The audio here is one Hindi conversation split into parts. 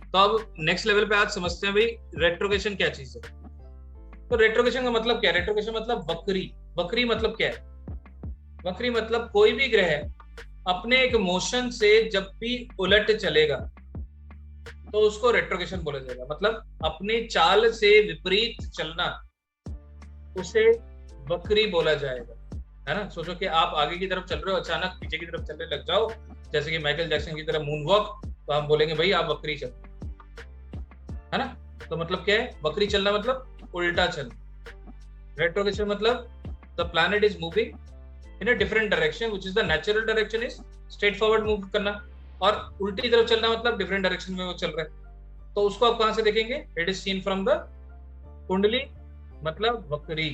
तो अब नेक्स्ट लेवल पे आज समझते हैं भाई रेट्रोगेशन क्या चीज है। तो रेट्रोगेशन का मतलब क्या है? रेट्रोगेशन मतलब वक्री। वक्री मतलब क्या है? वक्री मतलब कोई भी ग्रह अपने एक मोशन से जब भी उलट चलेगा तो उसको रेट्रोगेशन बोला जाएगा। मतलब अपने चाल से विपरीत चलना, उसे वक्री बोला जाएगा। है ना? सोचो कि आप आगे की तरफ चल रहे हो, अचानक पीछे की तरफ चलने लग जाओ, जैसे कि माइकल जैक्सन की तरह मून वॉक, तो हम बोलेंगे भाई आप वक्री चल। है ना? तो मतलब क्या है वक्री चलना? मतलब उल्टा चलना। रेट्रोगेशन मतलब the planet is moving in a different direction which is the natural direction is straight forward move करना, और उल्टी तरफ चलना मतलब डिफरेंट डायरेक्शन में वो चल रहा है। तो उसको आप कहां से देखेंगे? It is seen from the कुंडली, मतलब वक्री,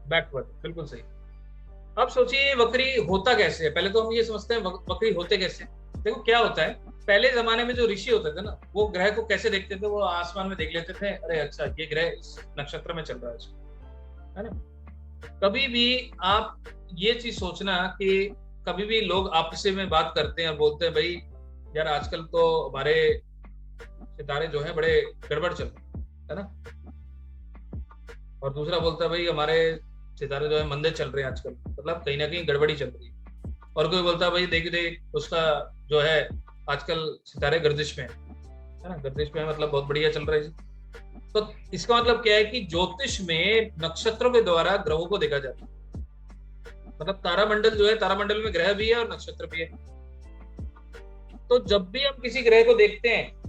बैकवर्ड। बिल्कुल सही। अब सोचिए वक्री होता कैसे है। पहले तो हम ये समझते हैं वक्री होते कैसे। देखो क्या होता है, पहले जमाने में जो ऋषि होते थे ना, वो ग्रह को कैसे देखते थे? वो आसमान में देख लेते थे, अरे अच्छा ये ग्रह इस नक्षत्र में चल रहा है ना? कभी भी आप ये चीज सोचना कि कभी भी लोग आपस में बात करते हैं, बोलते हैं भाई यार आजकल तो हमारे सितारे जो है बड़े गड़बड़ चल रहे है ना, और दूसरा बोलता है भाई हमारे सितारे जो है मंदे चल रहे हैं आजकल, मतलब कहीं ना कहीं गड़बड़ी चल रही है। और कोई बोलता है भाई देख देख उसका जो है आजकल सितारे गर्दिश में है ना, गर्दिश में मतलब बहुत बढ़िया चल रहा है जी। तो इसका मतलब क्या है कि ज्योतिष में नक्षत्रों के द्वारा ग्रहों को देखा जाता है। मतलब तारामंडल जो है, तारामंडल में ग्रह भी है और नक्षत्र भी है। तो जब भी हम किसी ग्रह को देखते हैं,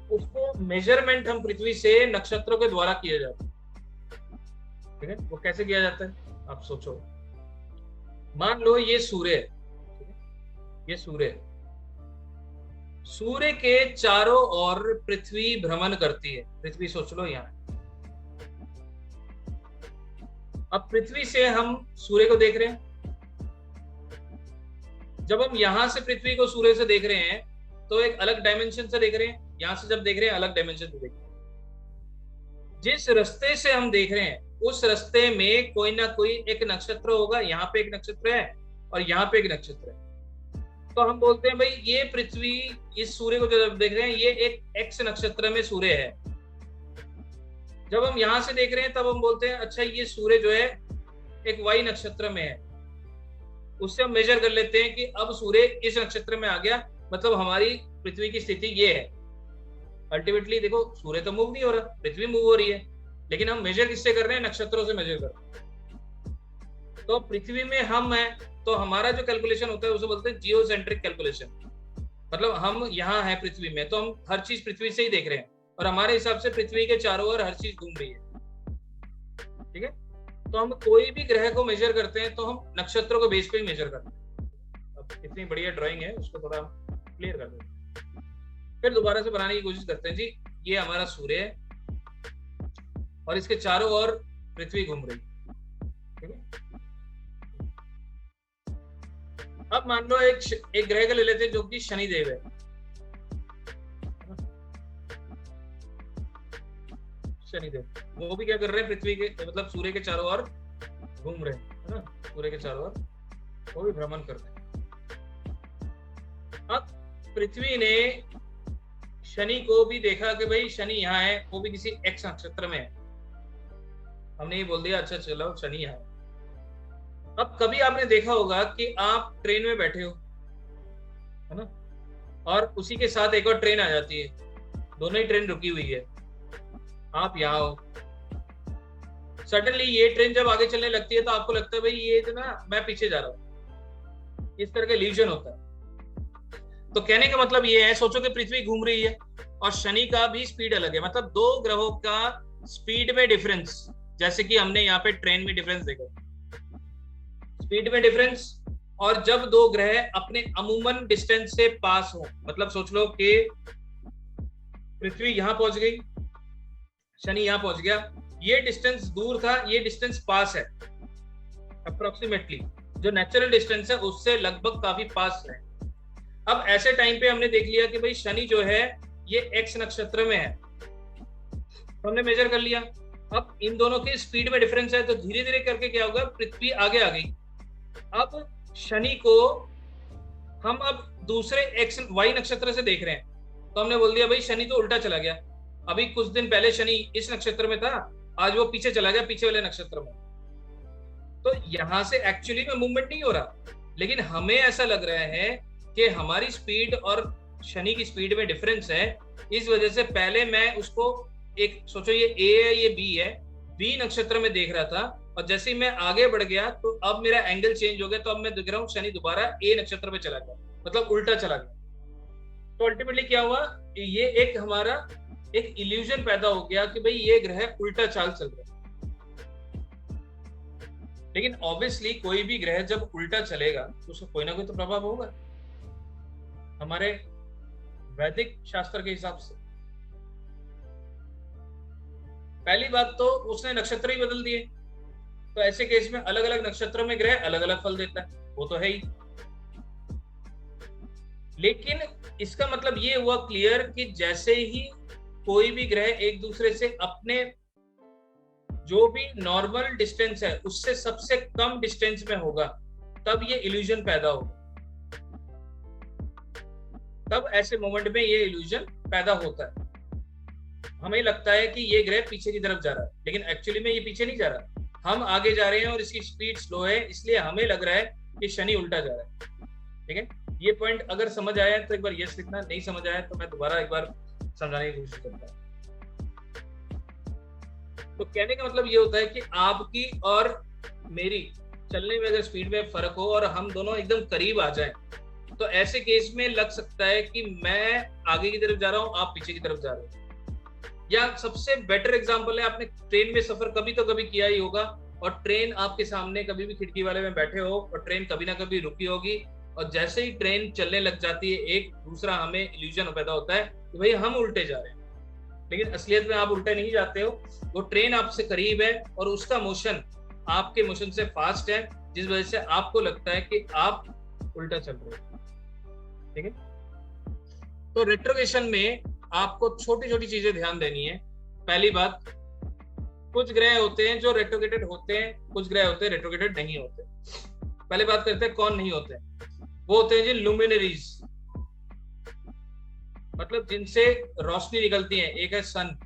उसको मेजरमेंट हम पृथ्वी से नक्षत्रों के द्वारा किया जाता है। ठीक है? वो कैसे किया जाता है आप सोचो। मान लो ये सूर्य है, ये सूर्य है, सूर्य के चारों ओर पृथ्वी भ्रमण करती है। पृथ्वी सोच लो यहाँ। अब पृथ्वी से हम सूर्य को देख रहे हैं। जब हम यहां से पृथ्वी को सूर्य से देख रहे हैं तो एक अलग डायमेंशन से देख रहे हैं, यहां से जब देख रहे हैं अलग डायमेंशन से देख रहे हैं। जिस रास्ते से हम देख रहे हैं उस रास्ते में कोई ना कोई एक नक्षत्र होगा। यहाँ पे एक नक्षत्र है और यहाँ पे एक नक्षत्र है। तो हम बोलते हैं भाई ये पृथ्वी इस सूर्य को जब देख रहे हैं ये एक एक्स नक्षत्र में सूर्य है। जब हम यहां से देख रहे हैं तब हम बोलते हैं अच्छा ये सूर्य जो है एक वाई नक्षत्र में है। उससे हम मेजर कर लेते हैं कि अब सूर्य इस नक्षत्र में आ गया, मतलब हमारी पृथ्वी की स्थिति ये है। अल्टीमेटली देखो सूर्य तो मूव नहीं हो रहा, पृथ्वी मूव हो रही है, लेकिन हम मेजर किससे कर रहे हैं? नक्षत्रों से मेजर कर रहे हैं। तो पृथ्वी में हम हैं तो हमारा जो कैलकुलेशन होता है उसे बोलते हैं जियोसेंट्रिक कैलकुलेशन। मतलब हम यहाँ हैं पृथ्वी में तो हम हर चीज पृथ्वी से ही देख रहे हैं, और हमारे हिसाब से पृथ्वी के चारों ओर हर चीज घूम रही है। ठीक है? तो हम कोई भी ग्रह को मेजर करते हैं तो हम नक्षत्रों को बेस पे ही मेजर करते हैं। अब इतनी बढ़िया ड्राइंग है, उसको थोड़ा क्लियर कर देते हैं, फिर दोबारा से बनाने की कोशिश करते हैं जी। ये हमारा सूर्य है और इसके चारों ओर पृथ्वी घूम रही है। ठीक है? अब मान लो एक ग्रह का ले लेते हैं जो कि शनिदेव है। शनिदेव वो भी क्या कर रहे हैं? पृथ्वी के मतलब सूर्य के चारों ओर घूम रहे हैं, है ना? सूर्य के चारों ओर वो भी भ्रमण कर रहे हैं। अब पृथ्वी ने शनि को भी देखा कि भाई शनि यहाँ है, वो भी किसी एक्स नक्षत्र में है। हमने ये बोल दिया अच्छा चलो शनि यहाँ है। अब कभी आपने देखा होगा कि आप ट्रेन में बैठे हो, है ना, और उसी के साथ एक और ट्रेन आ जाती है, दोनों ही ट्रेन रुकी हुई है, आप यहाँ हो। सडनली ये ट्रेन जब आगे चलने लगती है तो आपको लगता है भाई ये जो ना मैं पीछे जा रहा हूँ, इस तरह का इल्यूजन होता है। तो कहने का मतलब ये है, सोचो कि पृथ्वी घूम रही है और शनि का भी स्पीड अलग है, मतलब दो ग्रहों का स्पीड में डिफरेंस, जैसे कि हमने यहाँ पे ट्रेन में डिफरेंस देखा, स्पीड में डिफरेंस। और जब दो ग्रह अपने अमूमन डिस्टेंस से पास हो, मतलब सोच लो कि पृथ्वी यहां पहुंच गई, शनि यहां पहुंच गया, ये डिस्टेंस दूर था, ये डिस्टेंस पास है, अप्रोक्सीमेटली जो नेचुरल डिस्टेंस है उससे लगभग काफी पास है। अब ऐसे टाइम पे हमने देख लिया कि भाई शनि जो है ये एक्स नक्षत्र में है, तो हमने मेजर कर लिया। अब इन दोनों की स्पीड में डिफरेंस है, तो धीरे धीरे करके क्या होगा, पृथ्वी आगे आ गई। अब शनि को हम अब दूसरे एक्स वाई नक्षत्र से देख रहे हैं, तो हमने बोल दिया भाई शनि तो उल्टा चला गया, अभी कुछ दिन पहले शनि इस नक्षत्र में था, आज वो पीछे चला गया पीछे वाले नक्षत्र में। तो यहां से एक्चुअली में मूवमेंट नहीं हो रहा, लेकिन हमें ऐसा लग रहा है कि हमारी स्पीड और शनि की स्पीड में डिफरेंस है, इस वजह से पहले मैं उसको एक सोचो ये ए है ये बी है, बी नक्षत्र में देख रहा था, और जैसे ही मैं आगे बढ़ गया तो अब मेरा एंगल चेंज हो गया, तो अब मैं देख रहा हूँ शनि दोबारा ए नक्षत्र में चला गया, मतलब उल्टा चला गया। तो अल्टीमेटली क्या हुआ, ये एक हमारा एक इल्यूजन पैदा हो गया कि भाई ये ग्रह उल्टा चाल चल रहा है। लेकिन ऑब्वियसली कोई भी ग्रह जब उल्टा चलेगा तो उसका कोई ना कोई तो प्रभाव होगा हमारे वैदिक शास्त्र के हिसाब से। पहली बात तो उसने नक्षत्र ही बदल दिए, तो ऐसे केस में अलग अलग नक्षत्रों में ग्रह अलग अलग फल देता है, वो तो है ही। लेकिन इसका मतलब ये हुआ क्लियर कि जैसे ही कोई भी ग्रह एक दूसरे से अपने जो भी नॉर्मल डिस्टेंस है उससे सबसे कम डिस्टेंस में होगा, तब ये इल्यूजन पैदा होगा, तब ऐसे मोमेंट में ये इल्यूजन पैदा होता है। हमें लगता है कि ये ग्रह पीछे की तरफ जा रहा है, लेकिन एक्चुअली में ये पीछे नहीं जा रहा, हम आगे जा रहे हैं और इसकी स्पीड स्लो है, इसलिए हमें लग रहा है कि शनि उल्टा जा रहा है। ठीक है, ये पॉइंट अगर समझ आया तो एक बार यस लिखना, नहीं समझ आया तो मैं दोबारा एक बार समझाने की कोशिश करता हूँ। तो कहने का मतलब ये होता है कि आपकी और मेरी चलने में अगर स्पीड में फर्क हो और हम दोनों एकदम करीब आ जाएं, तो ऐसे केस में लग सकता है कि मैं आगे की तरफ जा रहा हूं, आप पीछे की तरफ जा रहे हो। या सबसे बेटर एग्जांपल है, आपने ट्रेन में सफर कभी तो कभी किया ही होगा, और ट्रेन आपके सामने कभी भी खिड़की वाले में बैठे हो और ट्रेन कभी ना कभी रुकी होगी, और जैसे ही ट्रेन चलने लग जाती है एक दूसरा हमें इल्यूजन पैदा होता है कि भाई हम उल्टे जा रहे हैं, लेकिन असलियत में आप उल्टे नहीं जाते हो, वो ट्रेन आपसे करीब है और उसका मोशन आपके मोशन से फास्ट है, जिस वजह से आपको लगता है कि आप उल्टा चल रहे हो। ठीक है, तो रेट्रोग्रेशन में आपको छोटी छोटी चीजें ध्यान देनी है। पहली बात, कुछ ग्रह होते हैं जो रेट्रोग्रेटेड होते हैं, कुछ ग्रह होते हैं रेट्रोग्रेटेड नहीं होते। पहले बात करते हैं कौन नहीं होते। वो होते हैं जी लुमिनरीज, मतलब जिनसे रोशनी निकलती है, एक है सन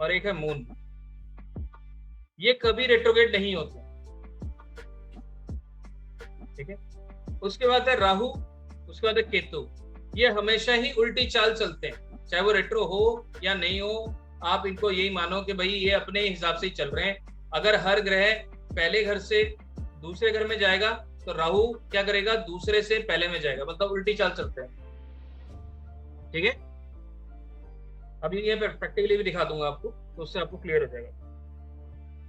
और एक है मून, ये कभी रेट्रोग्रेड नहीं होते। ठीक है, उसके बाद है राहु, उसके बाद है केतु, ये हमेशा ही उल्टी चाल चलते हैं, चाहे वो रेट्रो हो या नहीं हो, आप इनको यही मानो कि भाई ये अपने हिसाब से ही चल रहे हैं। अगर हर ग्रह पहले घर से दूसरे घर में जाएगा तो राहु क्या करेगा, दूसरे से पहले में जाएगा, मतलब उल्टी चाल चलते हैं। ठीक है, अभी ये प्रैक्टिकली भी दिखा दूंगा आपको, तो उससे आपको क्लियर हो जाएगा।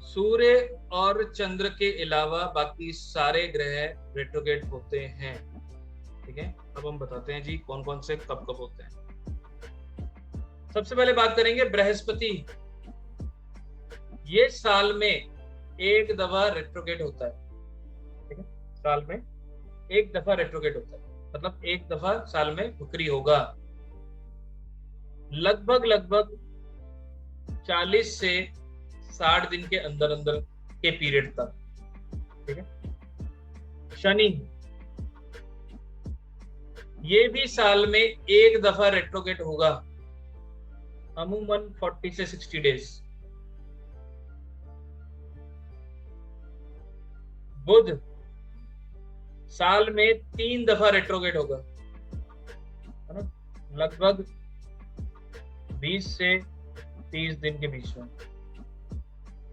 सूर्य और चंद्र के अलावा बाकी सारे ग्रह रेट्रोग्रेड होते हैं। ठीक है, अब हम बताते हैं जी कौन कौन से कब कब होते हैं। सबसे पहले बात करेंगे बृहस्पति, ये साल में एक दफा रेट्रोग्रेड होता है। ठीक है, साल में एक दफा रेट्रोग्रेड होता है, मतलब एक दफा साल में वक्री होगा, लगभग 40 से 60 दिन के अंदर अंदर के पीरियड तक। ठीक है, शनि, ये भी साल में एक दफा रेट्रोग्रेड होगा, अमूमन 40 से 60 डेज। बुध, साल में 3 दफा रेट्रोग्रेड होगा, है ना, लगभग 20 से 30 दिन के बीच में,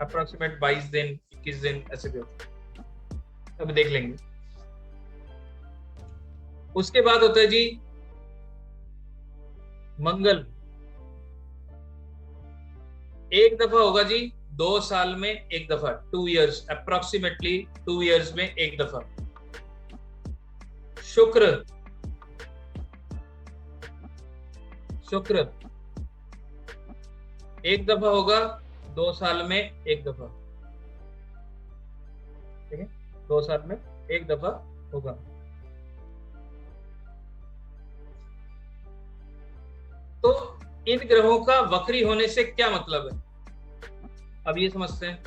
अप्रोक्सीमेट 22 दिन 21 दिन ऐसे भी होते हैं, अब देख लेंगे। उसके बाद होता है जी मंगल, एक दफा होगा जी 2 साल में एक दफा, 2 इयर्स, अप्रोक्सीमेटली 2 इयर्स में एक दफा। शुक्र, एक दफा होगा 2 साल में एक दफा। ठीक है, 2 साल में एक दफा होगा। तो इन ग्रहों का वक्री होने से क्या मतलब है, अब ये समझते हैं।